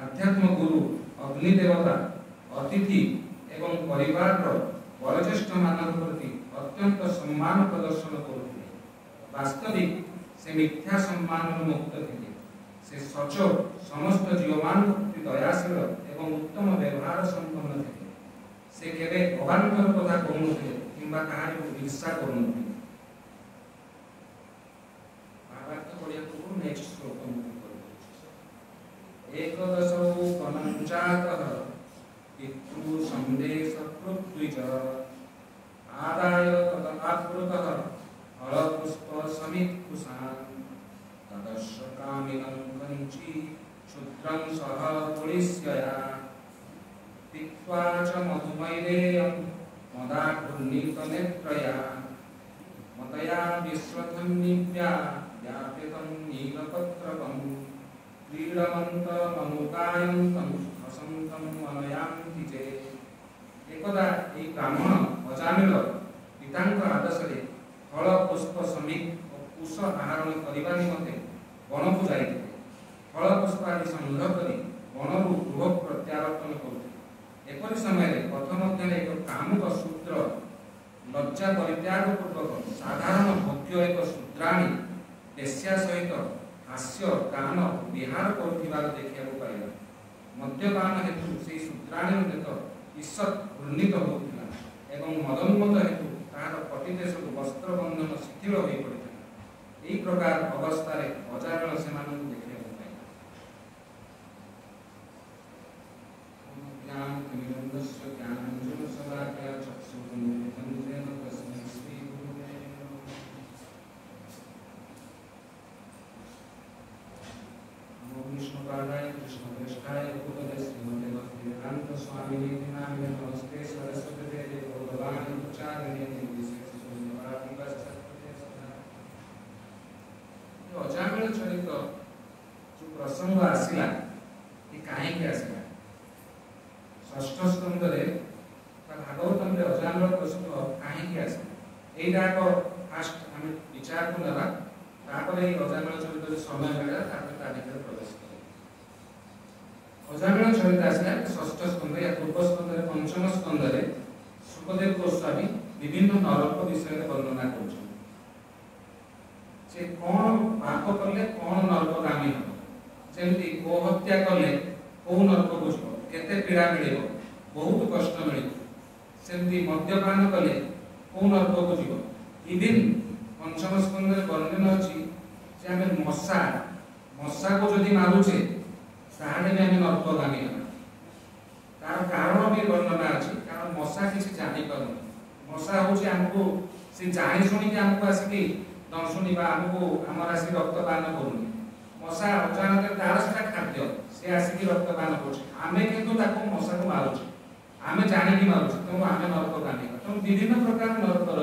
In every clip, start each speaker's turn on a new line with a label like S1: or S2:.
S1: आध्यात्म गुरु अग्नि देवता अतिथि एवं परिवार वयोज्येष्ठ मान प्रति सम्मान प्रदर्शन करुले। वास्तविक से मिथ्या सम्मान मुक्त थे। से सचोट समस्त जीवमान प्रति दयाशील एवं उत्तम व्यवहार संपन्न थे। से केवे अवान्तर कथा कहूनथिले किंबा कहानी ईर्षा करूनथिले। भावार्थ पढ़िया पूर्व नेक्स्ट श्लोक एकदशौ पनञ्चातः पितृ संदेश पृथ्वीज आदाय तदाकृतः फलपुष्प समित्कुशान् तदस्य कामिनं कञ्ची क्षुद्रं सह पुलिस्यया तिक्त्वा च मधुमैरेयं मदाघूर्णितनेत्रया मतया विश्वधन्निव्या व्यापितं नीलपत्रकम् क्रीडवन्तमनुकायन्तं हसन्तं मनयान्ति चेत्। एकदा এই ব্রাহ্মণ অজামিল পিতাଙ୍କ ଆଦେଶରେ ଫଳ ପୁଷ୍ପ ସମିତ ଓ କୁଶ ଆହରଣ କରିବା ନିମନ୍ତେ ବଣକୁ ଯାଇଥିଲେ। ଫଳ ପୁଷ୍ପ ଆଦି ସଂଗ୍ରହ କରି ବଣରୁ ଗୃହ ପ୍ରତ୍ୟାବର୍ତ୍ତନ କରୁଥିଲେ। ଏପରି ସମୟରେ ପଥ ମଧ୍ୟରେ ଏକ କାମୁକ ଶୂଦ୍ର ଲଜ୍ଜା ପରିତ୍ୟାଗ ପୂର୍ବକ ସାଧାରଣ ଭୋଗ୍ୟ ଏକ ଶୂଦ୍ରାଣୀ ବେଶ୍ୟା ସହିତ हास्य गान विहार करुथिबार देखिବାକୁ पाइला। मद्यपान हेतु से शूद्राणी देख ईषत् घूर्णित होउथिला एवं मदोन्मत हेतु तार पटिदेश वस्त्र बंधन शिथिल होई पड़िथिला। एही प्रकार अवस्था रे अजामिल सेमानंद देखिବାକୁ पाइला। ज्ञान निरंजस्य ज्ञानांजन सदाकया चक्षुरुन्मिलितं येन तस्मै श्री गुरुवे नमः। विष्णुपादाय कृष्णप्रेष्ठाय भूतले श्रीमते भक्तिवेदांत स्वामिने नामिने नमस्ते सरस्वती देवे भगवान् प्रचारिणे निर्विशेष शून्यवादी पश्चात्पते सदा। अजामिल चरित जो प्रसंग आसिला ये काहे के आसिला षष्ठ स्कंद रे भागवतम रे अजामिल प्रसंग काहे के आसिला एटा को फास्ट हम विचार को नबा तापर এই अजामिल चरित रे समय मिला तापर ता भितर प्रवेश करे। अजामिल चरित आसिला षष्ठ स्कंद या पूर्व स्कंद रे पंचम स्कंद रे सुखदेव गोस्वामी विभिन्न नरक विषय रे वर्णना करछन। से कोन पाप करले कोन नरकगामी हो, जेमति गो हत्या करले को नरक बुझबो केते पीड़ा मिलिबो बहुत कष्ट मिलिबो, सेमति मद्यपान करले को नरक बुझबो। इवन पंचम स्कंद रे वर्णन अछि जे हमें मशा को जदि मारुचे ताहले भी हमें नरकगामी हो। तार कारण भी वर्णना अछि कारण मशा किछि जानि पारो। मशा होछि हमको से जानि सुनि के हमको आसी दंशुनी बा हमको हमर आसी रक्तपान करूनी। मशा अचानक तार सेटा खाद्य से आसी रक्तपान करूछ। आमे किंतु ताको मशा को मारुछ, आमे जानि कि मारुछ, तो आमे नरकगामी हो। तो विभिन्न प्रकार नरकर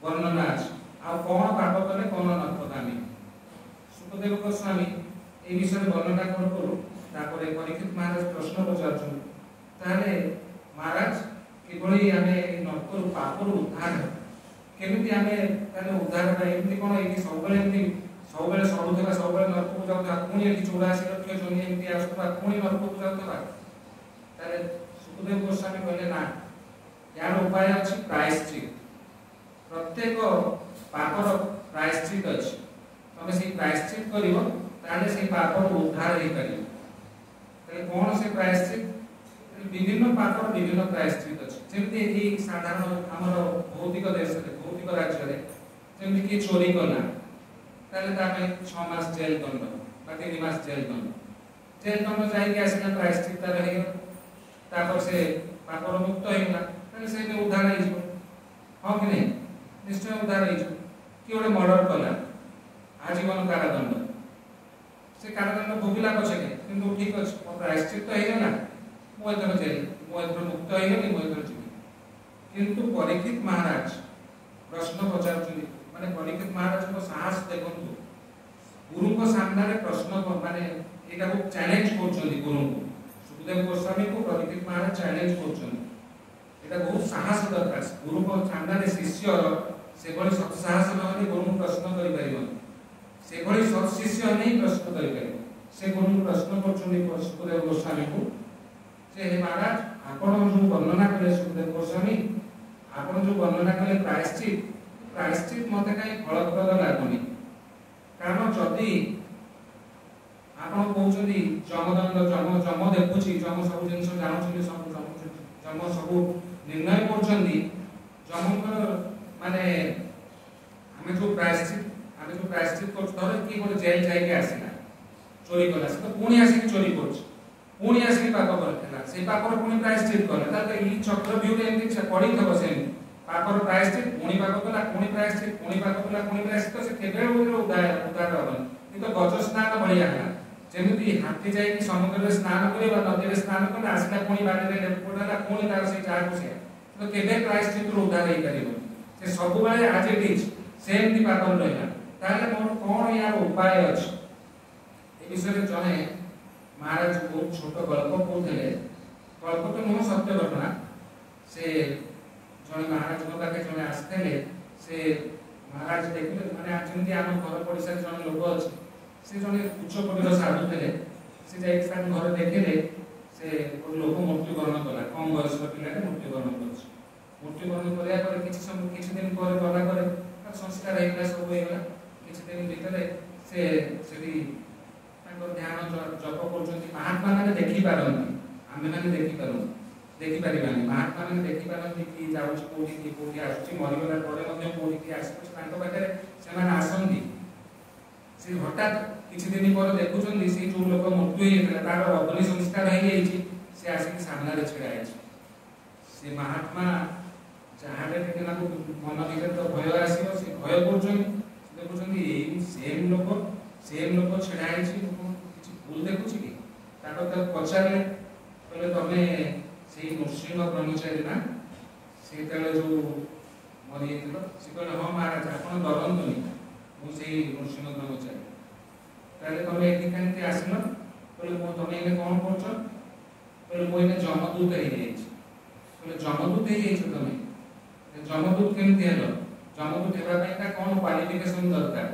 S1: वर्णना अछि। आ कोन पाप कले कोन नरकगामी। सुखदेव गोस्वामी ए विषय वर्णना करू तापर परीक्षित महाराज प्रश्न पचारछन ताले महाराज किभଳି आमे नरकर पापर उद्धार केमिति आमे ताले उद्धार पाए एमति कोन एति सबले सडुथबा सबले नरक को जाउथा पुणी एति 84 लक्ष जनी एमति आसुथबा पुणी नरक को जाउथबा ताले सुखदेव गोस्वामी कहले ना यार उपाय अछि प्रायश्चित। प्रत्येक पापर प्रायश्चित अछि। तमे से प्रायश्चित करिवो ताले से पापर उद्धार हे करिवो। ताले कोन से प्रायश्चित विभिन्न पापर विभिन्न प्रायश्चित अछि। जेमति एही साधारण हमर भौतिक देश रे भौतिक राज्य रे जेमति कि चोरी करना ताले तामे 6 मास जेल दंड बा 3 मास जेल दंड जाई के आसिना प्रायश्चित रहे तापर से पापर मुक्त हेला ताले से उद्धार हे जिवो। हां कि नहीं निश्चय उद्धार हे जिवो। कि ओडे मर्डर कला आजीवन कारादंड से कारादंड भोगिला पछे किंतु ठीक अछि प्रायश्चित तो हेला मो एथर जेल मो एथर मुक्त हेगली मो एथर जीवी। किंतु परीक्षित महाराज प्रश्न पचारछुनी माने परीक्षित महाराज को साहस देखंतु गुरु को सामने रे प्रश्न माने एटा को चैलेंज करछन्ती गुरु को। सुखदेव गोस्वामी को परीक्षित महाराज चैलेंज करछन्ती एटा बहुत साहस दरकार। गुरु को सामने रे शिष्य से भली सत साहस नहले गुरु प्रश्न करि परिबो से भली सत शिष्य नै प्रश्न करि परिबो। से गुरु प्रश्न करछन्ती सुखदेव गोस्वामी को जे हे महाराज आपण जो वर्णना करे सुखदेव गोस्वामी आपण जो वर्णना करे प्रायश्चित प्रायश्चित मत कहीं फलप्रद लगुनि कारण जदि आपण कहते जमदंड जम जम देखुची जम सब जिन जानते जम सब निर्णय कर माने आम जो प्रायश्चित कर कि गोटे जेल जाइए आसला चोरी कला से तो पुणी आसिक चोरी कर आसिक पाप करला से पापर पुणी प्रायश्चित कला चक्रव्यूह एमती पड़ी थब से पापर प्रायश्चित पुणी पाप कला पुणी प्रायश्चित पुणी पाप कला पुणी प्रायश्चित से केबे उद्धार हेबन तो गज स्नान भाया है जमी हाथी जाइए समुद्र में स्नान कर नदी में स्नान कर आसला पुणी बाटे लेपड़ा पुणी तार से चार घुसिया तो केबे प्रायश्चित उद्धार हो पार से सब आज इट इज सेमती पाप रहा ताले मोर कौन या उपाय अच्छे ए विषय जने महाराज बहुत छोट गल्प कहते गल्प तो नुह सत्य घटना से जड़े महाराज पाखे जड़े आसते से महाराज देखिए माने जमी आम घर पड़ोसा जड़े लोक अच्छे से जड़े उच्च कोटीर साधु थे से घर देखिले से गोटे लोक मृत्युवरण कला कम बयस पिलाटे मृत्युवरण कर मृत्युवरण कराया किसी दिन पर गला संस्कार होगा सब होगा किसी दिन भितर से ध्यान जप कर महात्मा मैंने देखिपार आम मैंने देखिपार महात्मा मैंने देखिपारती कि जाऊँगी आसुच्ची मरीगला कौटी आसपाखे से आसती से हठात किसी दिन पर देखुं से जो लोक मृत्यु होता तार अग्नि संस्कार हो आसिक सामने छिड़ा से महात्मा जहाँ मन भर तो भय आसो से भय कर देखुं सेम लोक छिड़ा किसी भूल देखुच कि पचारे कहले तुम से नृसिंह ब्रह्मचारी ना से जो मरी से कहले हाँ महाराज आप डरतुनि मुझे नृसिंह ब्रह्मचारी ताले तुम ये कहीं आसन कहले तुम ये कौन कर मुझे जमदूत हो जमदूत हो तुम जमदूत केमती हेल जमदूत होगा कौन क्वालिफिकेशन दरकार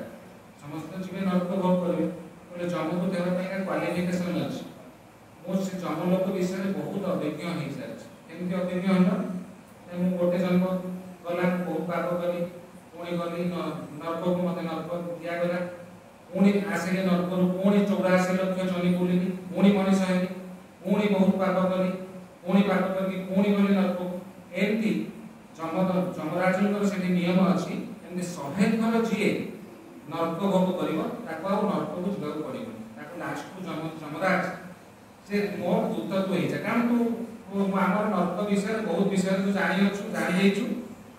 S1: समस्त जीवे नरक भोग करेंगे बोले जमदूत होगा क्वालिफिकेशन अच्छे मुझे जमलोक विषय बहुत अभिज्ञ हो सारी अभिज्ञ हल गोटे जन्म गला बहुत पाप कली पुणी गली नरक को मत नरक दिगला पुणी आसिले नरक पुणी 84 लक्ष जनी बुली पुणी मनीष है पुणी बहुत पाप कली पुणी पाप करके पुणी गली नरक एमती जमराज नियम अच्छी एमती 100 थर जी नरक भोग कर नरक को जावाक पड़ो लास्ट को जमराज से मोर दूतत्व हो कारण तू आम नरक विषय बहुत विषय तू जानी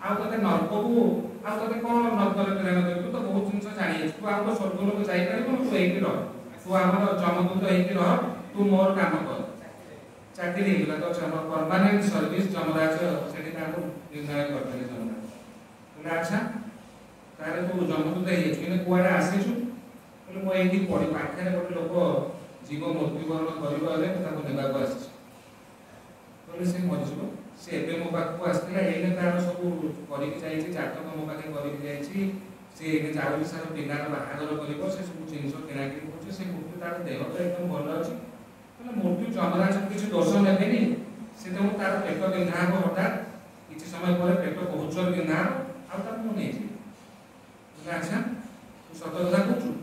S1: आते नरक को आते कौन नरक प्रेरण कर तू तो बहुत जिन जानी तू आम स्वर्गलोक जापर तू ये रह तू आम जमदूत हो तू मोर काम कर चाकरी तो परमानेंट सर्विस जमराज से निर्णय करते जमराज अच्छा तारे तू जमदूत हो कुआड़े आसीचु मुझे पढ़ी पाखे गोटे लोक जीव मृत्युवरण करने से मरीज से मो पाक आसला ये तार सब कर जातक मो पाखे कर चाउल सार पिलार बाहागर कर सब जिन किणाकिणी कर तार देह तो एकदम भल अच्छे मृत्यु जमराज किसी दोष ने से तो तार पेट बिंधा हम हठात किसी समय पर पेट बहुत जोर बिंधा हम मुझे अच्छा तू सत कथा कहूँ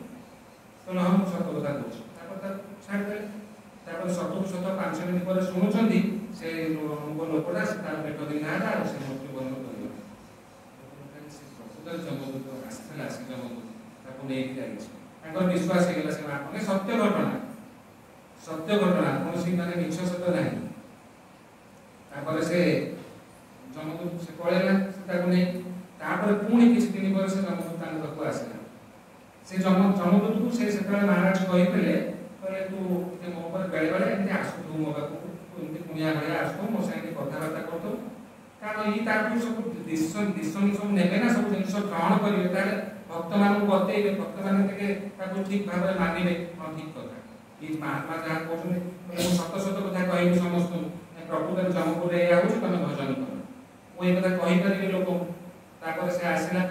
S1: तो हाँ मुझे सत कथा कहूँ छाड़दे सतु सत 5 मिनट पर शुणुंट से लोकटा से तार पेट बिंधा से मृत्युवरण कर जमदूत आसला से जमदूत नहीं विश्वास हो सत्य घटना कौन माने मिछ सत ना से जमदूत से पलैला से पुणी किसी दिन पर से जमदूत आसला से जमदूत को से महाराज कही कहले तू मो पर बेले बेले एमती आसू मो पाक एमती कुणिया भाई आसू मो साथ कथबार्ता कर कारण ये तार सब डिसीजन सब ने सब जिन ग्रहण करेंगे भक्त मान बतईबे भक्त मैंने ठीक भाव में मानवे हाँ ठीक कथा ये महात्मा जहाँ कहते सत सत कथा कह समस्त प्रकृत जमपुर यह हूँ तुम भजन कर मुझे कथा कहीपरि लोक से आसला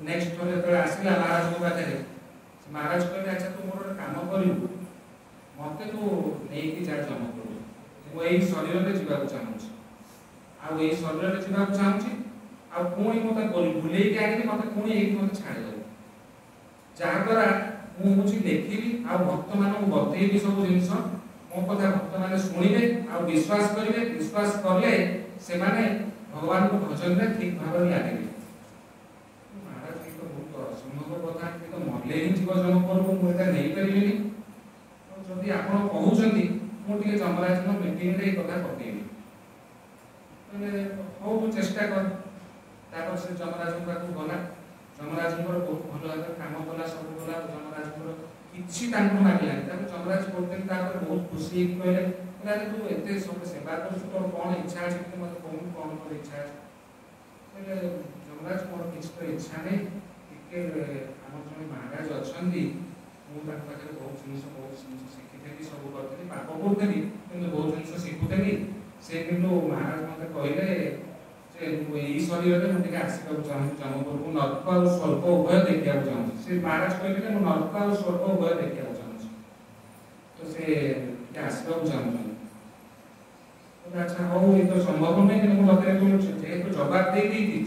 S1: नेक्स्ट थर जो आसला महाराज पाखे महाराज कहले अच्छा तू मोर काम कर मत तू नहीं जा जमपुर मुझे शरीर में जावाक चाहूँगी आई शरीर में जावाक चाहूँगी ଆଉ ପୁଣି ମୋତେ ବୁଲେଇକି ଆଣିକି ମୋତେ ପୁଣି ଏଇଠି ମୋତେ ଛାଡ଼ିଦେବ, ଯାହାଦ୍ୱାରା ମୁଁ ହେଉଛି ଲେଖିବି ଆଉ ଭକ୍ତମାନଙ୍କୁ ବତେଇବି ସବୁ ଜିନିଷ, ମୋ କଥା ଭକ୍ତମାନେ ଶୁଣିବେ ଆଉ ବିଶ୍ୱାସ କରିବେ, ବିଶ୍ୱାସ କଲେ ସେମାନେ ଭଗବାନଙ୍କ ଭଜନରେ ଠିକ ଭାବରେ ଲାଗିବେ। ମହାରାଜ ଏ ତ ବହୁତ ଅସମ୍ଭବ କଥା, ଏ ତ ମଲେ ହିଁ ଯିବ ଜନପରକୁ, ମୁଁ ଏଇଟା ନେଇପାରିବିନି। ଯଦି ଆପଣ କହୁଛନ୍ତି ମୁଁ ଟିକେ ଯମରାଜଙ୍କ ମିଟିଂରେ ଏଇ କଥା ପକେଇବି, ତାହେଲେ ହଉ ମୁଁ ଚେଷ୍ଟା କର। ତାପରେ ସେ ଯମରାଜଙ୍କ ପାଖକୁ ଗଲା, ଯମରାଜଙ୍କର ବହୁତ ଭଲ ଭାବରେ କାମ କଲା, ସବୁ କଲା। ଯମରାଜଙ୍କର କିଛି ତାଙ୍କୁ ମାଗିଲାନି। ତାପରେ ଯମରାଜ କହୁଥିଲେ, ତାପରେ ବହୁତ ଖୁସି ହେଇକି କହିଲେ, ତୁ ଏତେ ସବୁ ସେବା କରୁଛୁ, ତୋର କ'ଣ ଇଚ୍ଛା ଅଛି କି ମୋତେ କହୁନୁ, କ'ଣ ତୋର ଇଚ୍ଛା ଅଛି? କହିଲେ ଯମରାଜ ମୋର କିଛି ତ ଇଚ୍ଛା ନାହିଁ, ଟିକେ ଆମର ଜଣେ ମହାରାଜ ଅଛନ୍ତି, ମୁଁ ତାଙ୍କ ପାଖରେ ବହୁତ ଜିନିଷ ଶିଖିଥିଲି, ସବୁ କରିଥିଲି, ପାପ କରୁଥିଲି, କିନ୍ତୁ ବହୁତ ଜିନିଷ ଶିଖୁଥିଲି। ସେ କିନ୍ତୁ ମହାରାଜ ମୋତେ କହିଲେ ଯେ ଏଇ ଶରୀରରେ ମୁଁ ଟିକେ ଆସିବାକୁ ଚାହୁଁଛି ଜନପରକୁ, ନର୍କ ଆଉ ସ୍ୱର୍ଗ ଉଭୟ ଦେଖିବାକୁ ଚାହୁଁଛି। ସେ ମହାରାଜ କହିଥିଲେ ମୁଁ ନର୍କ ଆଉ ସ୍ୱର୍ଗ ଉଭୟ ଦେଖିବାକୁ ଚାହୁଁଛି, ତ ସେ ଟିକେ ଆସିବାକୁ ଚାହୁଁଛନ୍ତି। ଆଚ୍ଛା ହଉ, ଏ ତ ସମ୍ଭବ ନୁହେଁ, କିନ୍ତୁ ମୁଁ ତତେ ଯେହେତୁ ଜବାବ ଦେଇଛି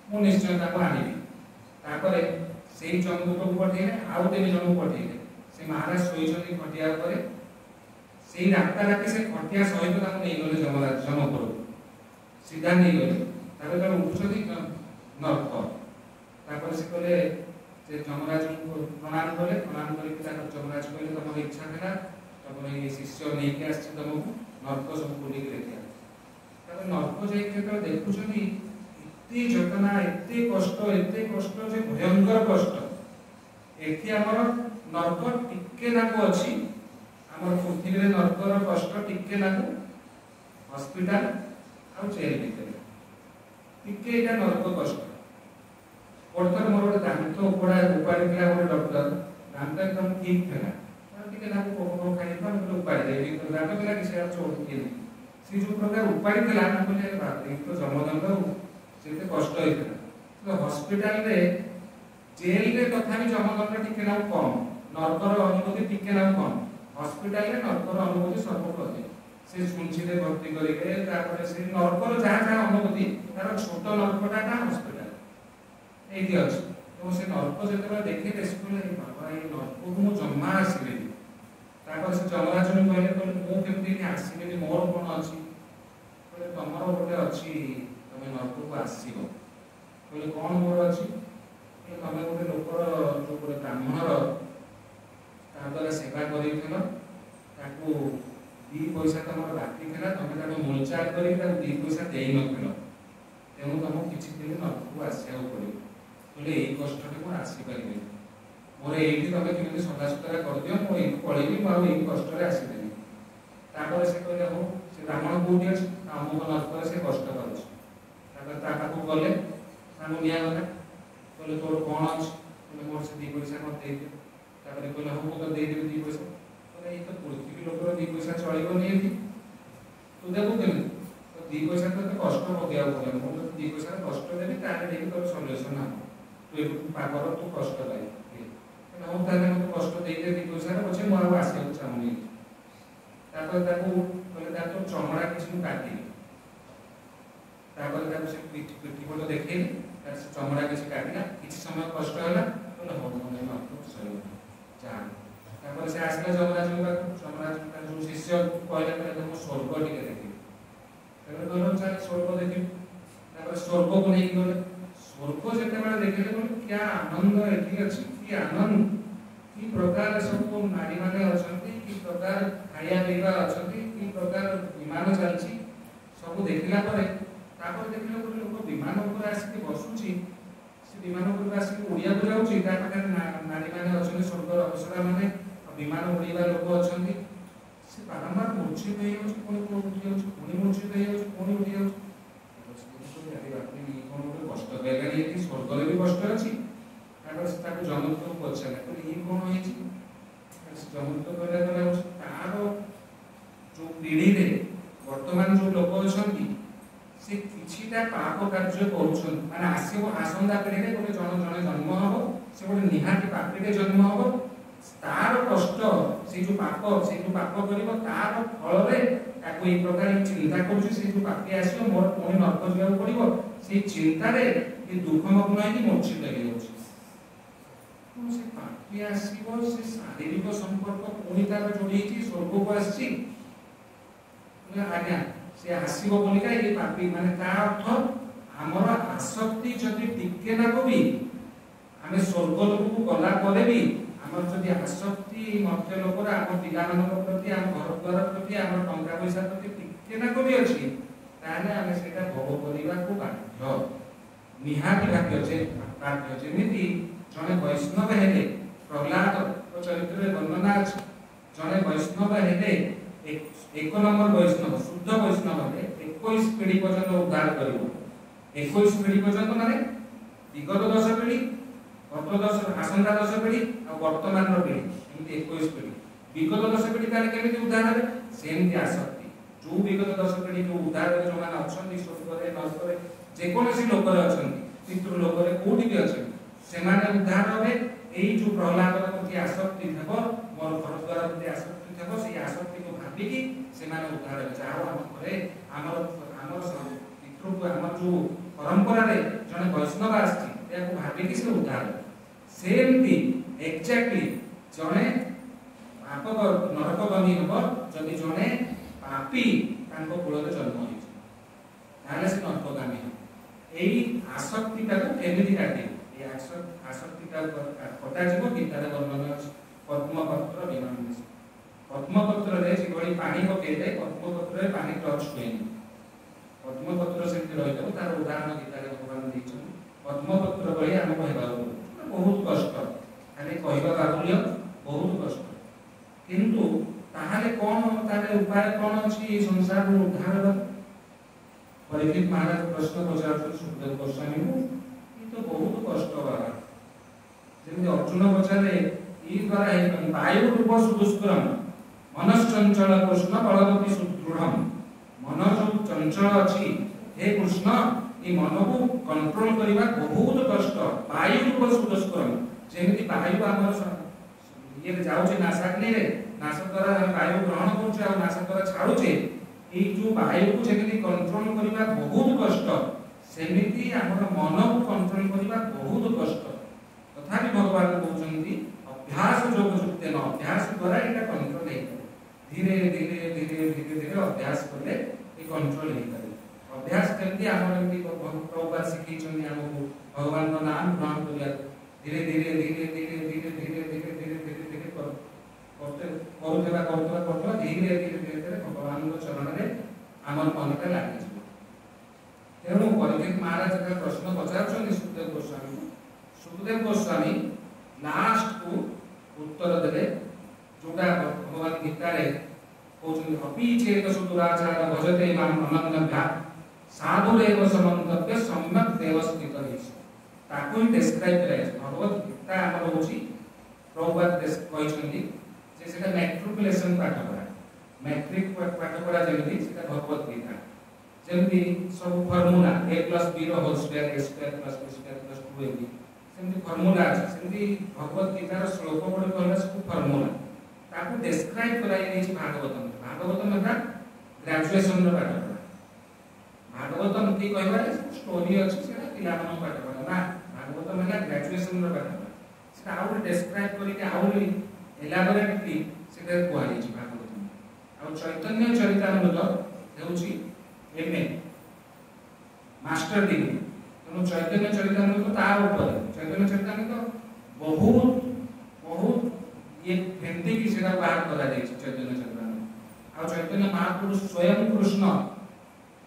S1: ମୁଁ ନିଶ୍ଚୟ ତାକୁ ଆଣିବି। ତାପରେ ସେଇ ଜମଦୂତକୁ ପଠେଇଲେ, ଆଉ 3 ଜଣଙ୍କୁ ପଠେଇଲେ। ସେ ମହାରାଜ ଶୋଇଛନ୍ତି ଖଟିଆ ଉପରେ, ସେଇ ରାତାରାତି ସେ ଖଟିଆ ସହିତ ତାଙ୍କୁ ନେଇଗଲେ ଜନପରକୁ, ସିଧା ନେଇଗଲେ। ତାପରେ ତାକୁ ଉଠୁଛନ୍ତି ନର୍କ। ତାପରେ ସେ କହିଲେ, ସେ ଯମରାଜଙ୍କୁ ପ୍ରଣାମ କଲେ, ପ୍ରଣାମ କରିକି ତାଙ୍କର ଯମରାଜ କହିଲେ ତମର ଇଚ୍ଛା ଥିଲା, ତମର ଏଇ ଶିଷ୍ୟ ନେଇକି ଆସିଛି ତମକୁ ନର୍କ ସବୁ ବୁଲିକି ଦେଖିବା। ତାପରେ ନର୍କ ଯାଇକି ଯେତେବେଳେ ଦେଖୁଛନ୍ତି, ଏତେ ଯନ୍ତ୍ରଣା, ଏତେ କଷ୍ଟ ଯେ ଭୟଙ୍କର କଷ୍ଟ। ଏଠି ଆମର ନର୍କ ଟିକେ ନାକୁ ଅଛି, ଆମର ପୃଥିବୀରେ ନର୍କର କଷ୍ଟ ଟିକେ ନାକୁ ହସ୍ପିଟାଲ ଆଉ ଜେଲ ଭିତରେ, ଟିକେ ଏଇଟା ନର୍କ କଷ୍ଟ। ଗୋଟେ ଥର ମୋର ଗୋଟେ ଦାନ୍ତ ଉପାଡ଼ିଥିଲା ଗୋଟେ ଡକ୍ଟର, ଦାନ୍ତ ଏକଦମ ଠିକ ଥିଲା, ଟିକେ ନାକୁ ପୋକ ଖାଇଥିଲା, ମୁଁ ଉପାଡ଼ି ଦେବି, ଦାନ୍ତ ଥିଲା କିଛି ଚୋଟିଏ ନାହିଁ। ସେ ଯୋଉ ପ୍ରକାର ଉପାଡ଼ି ଥିଲା, ମୁଁ କହିଲି ବାପରେ ତ ଜମଦଣ୍ଡ, ସେତେ କଷ୍ଟ ହେଇଥିଲା। ତ ହସ୍ପିଟାଲରେ, ଜେଲରେ ତଥାପି ଜମଦଣ୍ଡ ଟିକେ ନାକୁ କମ୍, ନର୍କର ଅନୁଭୂତି ଟିକେ ନାକୁ କମ୍। ହସ୍ପିଟାଲରେ ନର୍କର ଅନୁଭୂତି ସବୁଠୁ ଅଧିକ। ସେ ଶୁଞ୍ଚିରେ ଭର୍ତ୍ତି କରିବେ, ତାପରେ ସେ ନର୍କର ଯାହା ଅନୁଭୂତି, ତାର ଛୋଟ ନର୍କଟା ହସ୍ପିଟାଲ ଏଇଠି ଅଛି। ଏବଂ ସେ ନର୍କ ଯେତେବେଳେ ଦେଖିଲେ, ସେ କହିଲେ ବାବା ଏଇ ନର୍କକୁ ମୁଁ ଜମା ଆସିବିନି। ତାପରେ ସେ ଯମରାଜଙ୍କୁ କହିଲେ, ମୁଁ କେମିତି ଏଠି ଆସିବିନି, ମୋର କ'ଣ ଅଛି? କହିଲେ ତମର ଗୋଟେ ଅଛି, ତମେ ନର୍କକୁ ଆସିବ। କହିଲେ କ'ଣ ମୋର ଅଛି? ତମେ ଗୋଟେ ଲୋକର, ଯୋଉ ଗୋଟେ ବ୍ରାହ୍ମଣର ତା ଦ୍ୱାରା ସେବା କରିଥିଲ, ତାକୁ 2 ପଇସା ତମର ବାକି ଥିଲା, ତମେ ତାକୁ ମୁଲଚାଲ କରିକି ତାକୁ 2 ପଇସା ଦେଇନଥିଲ, ତେଣୁ ତମକୁ କିଛି ଦିନ ନର୍କକୁ ଆସିବାକୁ ପଡ଼ିବ। କହିଲେ ଏଇ କଷ୍ଟଟି ମୁଁ ଆସିପାରିବିନି, ମୋର ଏଇଠି ତମେ କେମିତି ସଦାସୁତରା କରିଦିଅ, ମୁଁ ଏଇଠୁ ପଳେଇବି, ମୁଁ ଆଉ ଏଇ କଷ୍ଟରେ ଆସିପାରିବି। ତାପରେ ସେ କହିଲେ ହଉ, ସେ ବ୍ରାହ୍ମଣ କୋଉଠି ଅଛି? ଅମୁକ ନର୍କରେ ସେ କଷ୍ଟ ପାଉଛି। ତାପରେ ତା ପାଖକୁ ଗଲେ, ତାଙ୍କୁ ନିଆଗଲା। କହିଲେ ତୋର କ'ଣ ଅଛି? କହିଲେ ମୋର ସେ 2 ପଇସା ମୋତେ ଦେଇଦିଅ। ତାପରେ କହିଲେ ହଉ, ମୁଁ ତ ଦେଇଦେବି 2 ପଇସା। କହିଲେ ଏଇ ତ ପୃଥିବୀ ଲୋକର 2 ପଇସା ଚଳିବନି, ଏଠି ତୁ ଦେବୁ କେମିତି? ତ 2 ପଇସା ତ ଏତେ କଷ୍ଟ ଭୋଗିବାକୁ ପଡ଼ିବ, ମୁଁ ତ 2 ପଇସାର କଷ୍ଟ ଦେବି, ତାହେଲେ ଦେଇକି ତୋର ସଲ୍ୟୁସନ୍ ହେବ, ତୁ ଏଠୁ ପାଗର ତୁ କଷ୍ଟ ପାଇବୁ। ହଉ ତାହେଲେ ମୋତେ କଷ୍ଟ ଦେଇଦେ 2 ପଇସାରେ, ପଛେ ମୁଁ ଆଉ ଆସିବାକୁ ଚାହୁଁନି। ତାପରେ ତାକୁ କହିଲେ ତାର ତ ଚମଡ଼ା କିଛି ମୁଁ କାଟିବି। ତାପରେ ତାକୁ ସେ ପିଠି ପଟ ଦେଖେଇଲି, ତାର ସେ ଚମଡ଼ା କିଛି କାଟିଲା, କିଛି ସମୟ କଷ୍ଟ ହେଲା, କହିଲେ ହଉ ମନେ ଯାଆ। ତାପରେ ସେ ଆସିଲା ଯମରାଜଙ୍କ ପାଖକୁ, ଯମରାଜଙ୍କ ଯୋଉ ଶିଷ୍ୟ କହିଲେ ମୁଁ ସ୍ୱର୍ଗ ଟିକେ ଦେଖିବି। ତାପରେ କହିଲ ଚାଲେ ସ୍ୱର୍ଗ ଦେଖିବି। ତାପରେ ସ୍ୱର୍ଗକୁ ନେଇକି ଗଲେ, ସ୍ୱର୍ଗ ଯେତେବେଳେ ଦେଖିଲେ କହିଲେ କ୍ୟା ଆନନ୍ଦ ଏଠି ଅଛି, କି ଆନନ୍ଦ, କି ପ୍ରକାର ସବୁ ନାରୀମାନେ ଅଛନ୍ତି, କି ପ୍ରକାର ଖାଇବା ପିଇବା ଅଛନ୍ତି, କି ପ୍ରକାର ବିମାନ ଚାଲିଛି, ସବୁ ଦେଖିଲା ପରେ ତାପରେ ଦେଖିଲେ ଗୋଟେ ଲୋକ ବିମାନ ଉପରେ ଆସିକି ବସୁଛି, ସେ ବିମାନ ଉପରକୁ ଆସିକି ଉଡ଼ିବାକୁ ଯାଉଛି, ତା ପାଖରେ ନାରୀମାନେ ଅଛନ୍ତି, ସ୍ୱର୍ଗର ଅପ୍ସରାମାନେ, ବିମାନ ଉଡ଼ିବା ଲୋକ ଅଛନ୍ତି। ସେ ବାରମ୍ବାର ମୂର୍ଚ୍ଛିତ ହେଇଯାଉଛି, ପୁଣି ଉଠି ଯାଉଛି, ପୁଣି ମୂର୍ଚ୍ଛିତ ହେଇଯାଉଛି, ପୁଣି ଉଠି ଯାଉଛି। କ'ଣ ଗୋଟେ କଷ୍ଟ ପାଇଲାଣି, ଏଠି ସ୍ୱର୍ଗରେ ବି କଷ୍ଟ ଅଛି। ତାପରେ ସେ ତାକୁ ଯମଦୂତକୁ ପଚାରିଲା, କହିଲେ ଇଏ କ'ଣ ହେଇଛି? ଯମଦୂତ କହିଲା ତାର ଯୋଉ ପିଢ଼ିରେ ବର୍ତ୍ତମାନ ଯୋଉ ଲୋକ ଅଛନ୍ତି, ସେ କିଛିଟା ପାପ କାର୍ଯ୍ୟ କରୁଛନ୍ତି, ମାନେ ଆସନ୍ତା ପିଢ଼ିରେ ଗୋଟେ ଜଣେ ଜନ୍ମ ହବ, ସେ ଗୋଟେ ନିହାତି ପାପୀରେ ଜନ୍ମ ହବ, ତାର କଷ୍ଟ, ସେଇ ଯୋଉ ପାପ କରିବ, ତାର ଫଳରେ ତାକୁ ଏଇ ପ୍ରକାର ଚିନ୍ତା କରୁଛି, ସେ ଯୋଉ ପାପୀ ଆସିବ, ମୋର ପୁଣି ନର୍କ ଯିବାକୁ ପଡ଼ିବ, से चिंता रे ये दुखमग्न है कि मूर्छित लगे होछि से पापी आसीबो से शारीरिक संपर्क पुणी तार जोड़ी छी स्वर्ग को आसी आज्ञा से आसीबो बोलिका ये पापी माने ता अर्थ हमर आसक्ति जदि टिके ना कोबी आमे स्वर्ग लोक को गला करे भी हमर जदि आसक्ति मध्य लोक रा हम पिलानक प्रति हम घर द्वार प्रति हम टंका पैसा प्रति टिके ना कोबी अछि ताने आमे सेटा भोग करिबा को बाध्य निहाती भाग्य जेमिति जने वैष्णव हेले प्रहलाद चरित्र वर्णना अछि जने वैष्णव हेले एक नंबर वैष्णव शुद्ध वैष्णव हेले 21 पीढ़ी पर्यंत उद्धार करिवो 21 पीढ़ी पर्यंत माने विगत 10 पीढ़ी गत 10 आसंता 10 पीढ़ी और वर्तमान रो पीढ़ी एमति 21 पीढ़ी विगत 10 पीढ़ी ताले केमिति उद्धार हेले सेमति आसक्ति जो विगत 10 पीढ़ी को उद्धार रे जो माने अछंती स्वर्ग रे नरक रे जे कोनसी लोक रे अछंती पितृ लोक रे कोठी भी अछंती सेमाने उद्धार होबे एई जो प्रहलाद प्रति आसक्ति थबो मोर घर द्वार प्रति आसक्ति थबो से आसक्ति को भाबी कि सेमाने उद्धार हो जाओ हम करे हमर पितृ को हमर जो परंपरा रे जने वैष्णव आछि या को भाबी कि से उद्धार सेमति एक्जेक्टली जने पाप नरक गमी हबो जदि जने पापी तांको कुल रे जन्म होई ताले से नरक गमी एई आसक्ति को केमिति काटे आसक्ति कटा जीव गीतार वर्णन पद्मपत्र विमान पद्मपत्र रे जेभଳି पानी पकेले पद्मपत्र रे पानी टच हुएनी पद्मपत्र से रही तार उदाहरण गीतार भगवान दैछन पद्मपत्र भଳି हम कहबा बहुत कष्ट खाली कहबा बाहुल्य बहुत कष्ट किंतु ताहाले कोन तारे उपाय कोन अछि संसार रो उद्धार परीक्षित महाराज प्रश्न पचारछन सुखदेव गोस्वामी को तो बहुत कष्ट वाला जेमि अर्जुन पचारे ई द्वारा वायु रूप सुदुष्करम मनश्चंचल कृष्ण बलवती सुदृढ़ मन जो चंचल अछि हे कृष्ण ई मन को कंट्रोल करिबा बहुत कष्ट वायु रूप सुदुष्करम जेमि वायु हमर ये जाउचे नासाग्नि रे नासक द्वारा हम वायु ग्रहण करछे आ नासक द्वारा छाडुचे ई जो वायु को जेमि कंट्रोल करिबा बहुत कष्ट सेमिति हमर मन को कंट्रोल करिबा बहुत कष्ट तथापि भगवान कहउछन्ती अभ्यास योग युक्त न अभ्यास द्वारा एटा कंट्रोल हे धीरे धीरे धीरे धीरे धीरे अभ्यास करले ए कंट्रोल हे करे अभ्यास केमति हमर एमति प्रभुपाद सिखै छन्ती हमको भगवान को नाम ग्रहण करिया धीरे धीरे धीरे धीरे धीरे धीरे धीरे धीरे धीरे धीरे करते करते धीरे धीरे धीरे भगवान को चरण रे हमर मनटा लागि तेणु परीक्षित महाराज का प्रश्न पचार सुखदेव गोस्वामी लास्ट को उत्तर देले जोटा भगवान गीता रे कहउछन अपि चेत सुदुराचार भजते माम अनन्यभ्या साधुरेव समन्तव्य सम्यक व्यवस्थित रहिस ताकू डिस्क्राइब करे भगवत गीता हमर होची प्रभुपाद कहइछन्ती जे सेटा मैट्रिकुलेशन पाठ पढा मैट्रिक पाठ पढा जेमि सेटा भगवत गीता जेमि सब फार्मूला a + b रो whole square a square + b square + 2ab सेमि फार्मूला अछि सेमि भगवत गीता रो श्लोक पढि कहला सब फार्मूला ताकू डिस्क्राइब कराइ नै छै भागवतम एटा ग्रेजुएशन रो पाठ भागवतम की कहबा स्टोरी अछि सेटा पिला मन पाठ पढा ना भागवतम एटा ग्रेजुएशन रो पाठ सेटा आउट डिस्क्राइब करि के आउट एलाबोरेटली सेटा कहै छै भागवतम आ चैतन्य चरितामृत हेउछि एमए मास्टर डिग्री तेणु चैतन्य चरितामृत ता ऊपर चैतन्य चरितामृत बहुत बहुत ये फेंटी की सेटा बाहर करा जाय चैतन्य चरितामृत आ चैतन्य महापुरुष स्वयं कृष्ण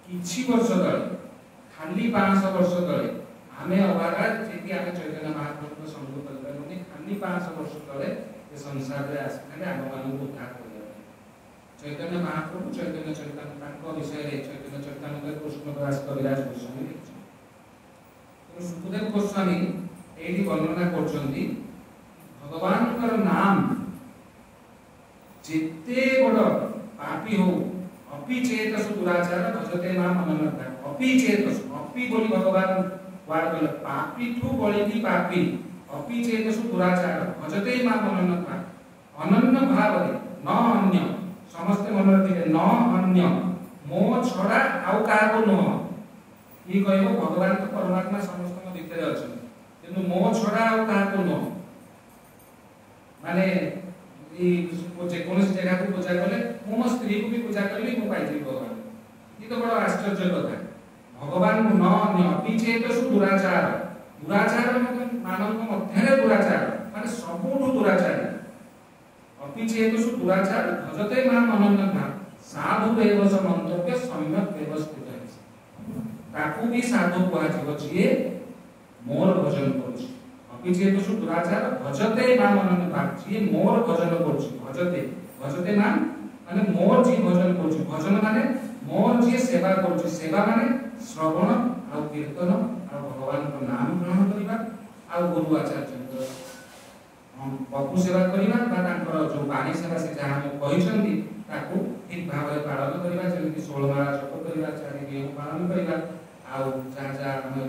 S1: किछि वर्ष तले खाली 500 वर्ष तले हमें अभागा जेति आमे चैतन्य महापुरुष को संग करबा खाली 500 वर्ष तले ये संसार रे आसले हम मानव को उद्धार चैतन्य महाप्रभु चैतन्य चरितामृत विषय रे चैतन्य चरितामृत कृष्णदास कविराज गोस्वामी लिखिछन सुखदेव गोस्वामी एठी वर्णना करछन्ती भगवान कर नाम जिते बड़ पापी हो अपि चेतस दुराचार भजते नाम अनन्यता अपि चेतस अपि बोली भगवान वार बोले पापी ठू बोली की पापी अपि चेतस दुराचार भजते नाम अनन्यता अनन्य भाव रे न अन्य समस्त मन रखिले न अन्य मो छड़ा आउ का को न ये कहबो भगवान तो परमात्मा समस्त भीतर अछन किंतु मो छडा आ काको न माने जे कोन जगह को पूजा करले मो स्त्री को भी पूजा करली मो पाई भगवान ये तो बड़ा आश्चर्य कथा भगवान को न पीछे तो दुराचार दुराचार मानव मध्य दुराचार माने सबुठु दुराचार अपीछे तो दुराचार भजते मां मनन्ना साधु एव मंतव्य सम्यक व्यवस्थित है ताकू भी साधु कुआ जीव जिए मोर भजन करूची अपीछे तो दुराचार भजते मां मनन्ना जिए मोर भजन करूची भजते भजते मां माने मोर जी भजन करूची भजन माने मोर जी सेवा करूची सेवा माने श्रवण आ कीर्तन आ भगवान को नाम ग्रहण करिबा आ गुरु आचार्य पपु सेवा करिबा बा तांकर जो बाणी सेवा से जहा हम कहिसंती ताकू ठीक भाव में पालन करिबा जेमि 16 माला जप करिबा चारि नियम पालन करिबा आ जहा जहा हम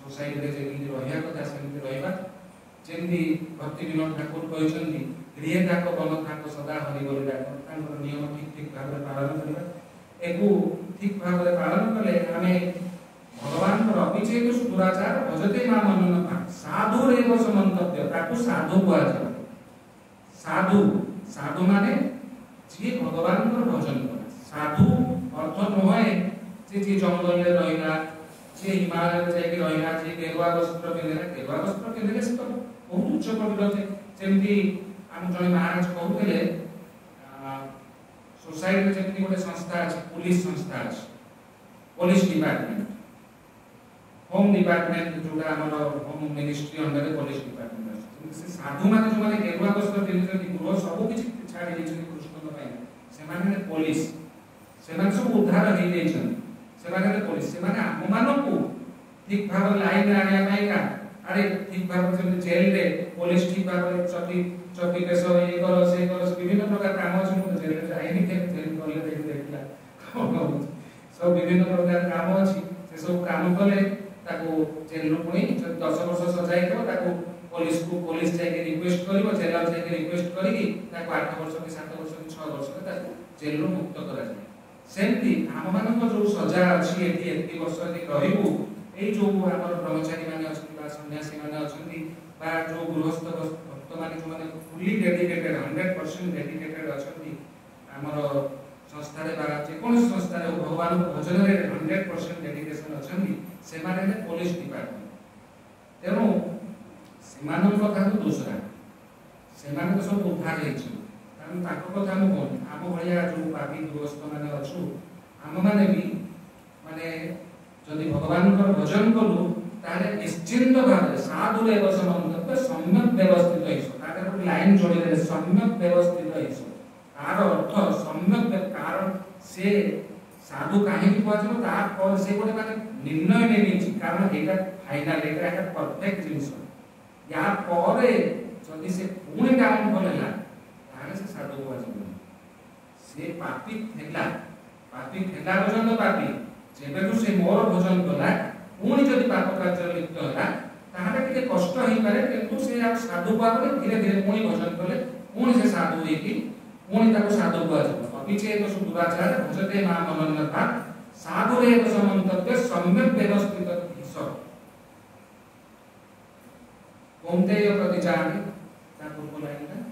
S1: सोसाइटी रे जेमि रहिया कथा सेमि रहिबा जेमि भक्ति विनोद ठाकुर कहिसंती गृह जाक बन थाक सदा हरि बोली डाक तांकर नियम ठीक भाव में पालन करिबा एकु ठीक भाव में पालन कले हमें भगवान को अपीछे तो दुराचार भजते मां मनन्ना साधु एव मंतव्य ताकू साधु कुआ जाय साधु साधु माने जे भगवान को भजन करे साधु अर्थ नहे जे जंगल रे रहिला जे हिमालय रे जाके रहिला जे गेरुआ वस्त्र पिंधले से तो बहुत उच्च कोटिर जे जेमि हम जने महाराज कहउतले सोसाइटी जेमि गोटे संस्था अछि पुलिस संस्था अछि पुलिस डिपार्टमेंट होम डिपार्टमेंट जोटा हमर home ministry under police department अछि से साधु माने जो माने गेरुआ वस्त्र पिंधले गृह सब किछि छाडी दिछन कृष्ण पई से माने पुलिस से माने सब उद्धार हेइ दैछन से माने पुलिस से माने हम मानो को ठीक भाव लाइन रे आनिया पई का अरे ठीक भाव से जेल रे पुलिस ठीक भाव चौकी केसो ये करो से करो विभिन्न प्रकार काम अछि मु जेल रे आइनी के जेल करले देखला सब विभिन्न प्रकार काम अछि से सब काम कले ताको जेल रो पुनी 10 वर्ष सजाई देबो ताको पुलिस जाके रिक्वेस्ट करिवो जेल जाके रिक्वेस्ट करिकी ताको 8 वर्ष के 7 वर्ष के 6 वर्ष के ताको जेल रो मुक्त करा जाय सेमती हम मानक जो सजा अछि एति वर्ष दी रहिबो ए जो हमर ब्रह्मचारी माने अछि बा सन्यासी माने अछि बा जो गृहस्थ भक्त माने जो माने फुली डेडिकेटेड 100% डेडिकेटेड अछि हमर संस्था रे बा जे कोन संस्था रे भगवान भजन रे 100% डेडिकेशन अछि से माने पुलिस डिपार्टमेंट तेरो सेमान कथा तो दूसरा सेमान तो सब उद्धार हेछि कारण ताको कथा हम कोन हम भलिया जो पापी गृहस्थ माने अछु हम माने भी माने जदि भगवान को भजन करू तारे निश्चिंत भाव साधु एव संबंध सम्यक व्यवस्थित होइसो तारे एक लाइन जोड़ी दे सम्यक व्यवस्थित होइसो तार अर्थ सम्यक कारण से साधु काहे कुआ जनो तार पर से कोटे माने निर्णय नेनी कारण एटा फाइनल एटा परफेक्ट जिनिस या परे जदि से पुणी डाउन भलेला तारे से साधु कुआ जनो से पापी थेला पर्यंत पापी जेबेठु से मोर भजन कला पुणी जदि पाप कार्य लिप्त होला ताहाले टिके कष्ट ही पारे किंतु से आप साधु कुआ करे धीरे धीरे पुणी भजन कले पुणी से साधु हेकी पुणी ताको साधु कुआ जनो अपीछे तो दुराचार भजते मां मनन्नता साधु एव समन्तव्य सम्यक व्यवस्थित हिस्सा कौन्तेय प्रतिजानि ता पूर्व लाइन में